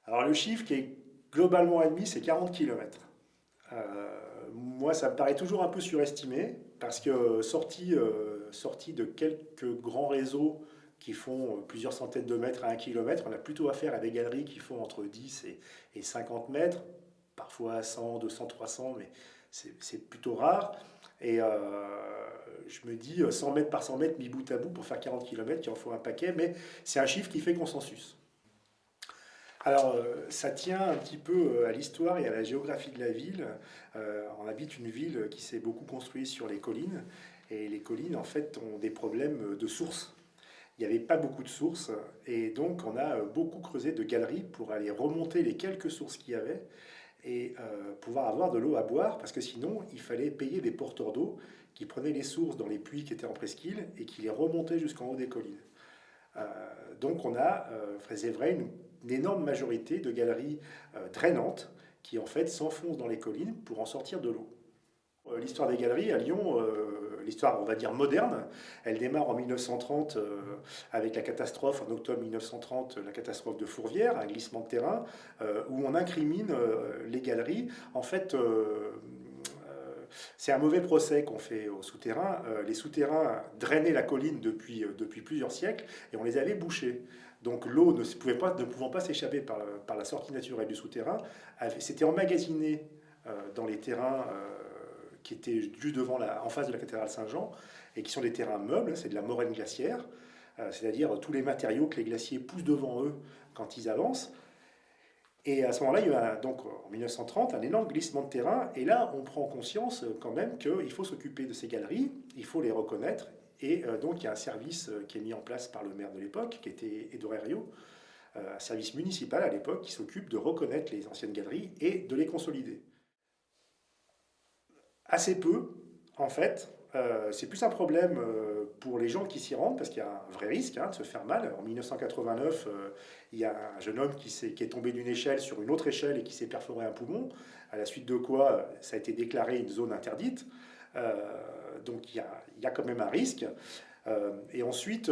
Alors le chiffre qui est globalement admis, c'est 40 km. Moi, ça me paraît toujours un peu surestimé, parce que sorti de quelques grands réseaux qui font plusieurs centaines de mètres à 1 kilomètre, on a plutôt affaire à des galeries qui font entre 10 et 50 mètres, parfois 100, 200, 300, mais c'est plutôt rare. Et je me dis 100 mètres par 100 mètres mis bout à bout pour faire 40 km, il en faut un paquet, mais c'est un chiffre qui fait consensus. Alors, ça tient un petit peu à l'histoire et à la géographie de la ville. On habite une ville qui s'est beaucoup construite sur les collines, et les collines, en fait, ont des problèmes de sources. Il n'y avait pas beaucoup de sources, et donc on a beaucoup creusé de galeries pour aller remonter les quelques sources qu'il y avait, et pouvoir avoir de l'eau à boire, parce que sinon, il fallait payer des porteurs d'eau qui prenaient les sources dans les puits qui étaient en presqu'île et qui les remontaient jusqu'en haut des collines. Euh, donc on a, c'est vrai, une énorme majorité de galeries drainantes qui en fait s'enfoncent dans les collines pour en sortir de l'eau. L'histoire des galeries à Lyon, l'histoire on va dire moderne, elle démarre en 1930 avec la catastrophe, en octobre 1930, la catastrophe de Fourvière, un glissement de terrain, où on incrimine les galeries. En fait, c'est un mauvais procès qu'on fait aux souterrains. Les souterrains drainaient la colline depuis plusieurs siècles et on les avait bouchés. Donc l'eau ne pouvant pas s'échapper par la sortie naturelle du souterrain, s'était emmagasinée dans les terrains qui étaient juste en face de la cathédrale Saint-Jean, et qui sont des terrains meubles, c'est de la moraine glaciaire, c'est-à-dire tous les matériaux que les glaciers poussent devant eux quand ils avancent. Et à ce moment-là, il y a donc en 1930 un énorme glissement de terrain, et là on prend conscience quand même qu'il faut s'occuper de ces galeries, il faut les reconnaître, et donc il y a un service qui est mis en place par le maire de l'époque, qui était Edo Herriot, un service municipal à l'époque qui s'occupe de reconnaître les anciennes galeries et de les consolider. Assez peu, en fait. C'est plus un problème pour les gens qui s'y rendent, parce qu'il y a un vrai risque de se faire mal. En 1989, il y a un jeune homme qui est tombé d'une échelle sur une autre échelle et qui s'est perforé un poumon, à la suite de quoi ça a été déclaré une zone interdite. Euh, donc il y a quand même un risque. Et ensuite,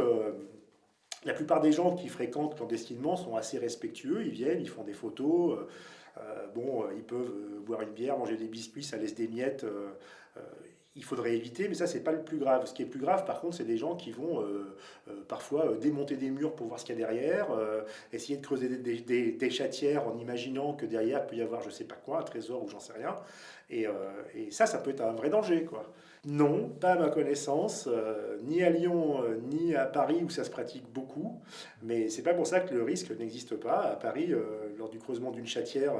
la plupart des gens qui fréquentent clandestinement sont assez respectueux, ils viennent, ils font des photos, ils peuvent boire une bière, manger des biscuits, ça laisse des miettes, euh, il faudrait éviter, mais ça c'est pas le plus grave. Ce qui est plus grave par contre, c'est des gens qui vont parfois démonter des murs pour voir ce qu'il y a derrière, essayer de creuser des chatières en imaginant que derrière il peut y avoir je sais pas quoi, un trésor ou j'en sais rien, et, euh, et ça peut être un vrai danger quoi. Non, pas à ma connaissance, ni à Lyon, ni à Paris où ça se pratique beaucoup. Mais c'est pas pour ça que le risque n'existe pas. À Paris, lors du creusement d'une chatière,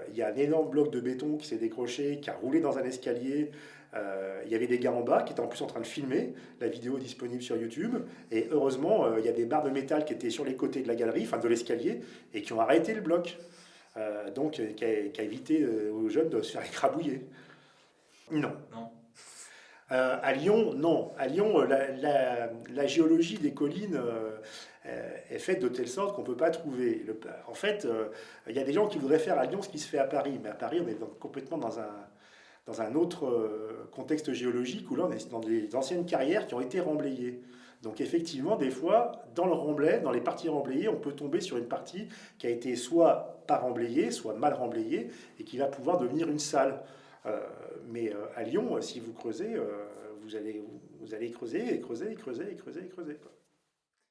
il y a un énorme bloc de béton qui s'est décroché, qui a roulé dans un escalier. Il y avait des gars en bas qui étaient en plus en train de filmer. La vidéo est disponible sur YouTube. Et heureusement, il y a des barres de métal qui étaient sur les côtés de la galerie, enfin de l'escalier, et qui ont arrêté le bloc. Donc, qui a évité aux jeunes de se faire écrabouiller. Non. Non. À Lyon, non. À Lyon, la géologie des collines est faite de telle sorte qu'on ne peut pas trouver. En fait, il y a des gens qui voudraient faire à Lyon ce qui se fait à Paris, mais à Paris, on est complètement dans un autre contexte géologique où là, on est dans des anciennes carrières qui ont été remblayées. Donc effectivement, des fois, dans le remblai, dans les parties remblayées, on peut tomber sur une partie qui a été soit pas remblayée, soit mal remblayée, et qui va pouvoir devenir une salle. Euh, mais à Lyon, si vous creusez, vous allez creuser et creuser et creuser et creuser et creuser, quoi.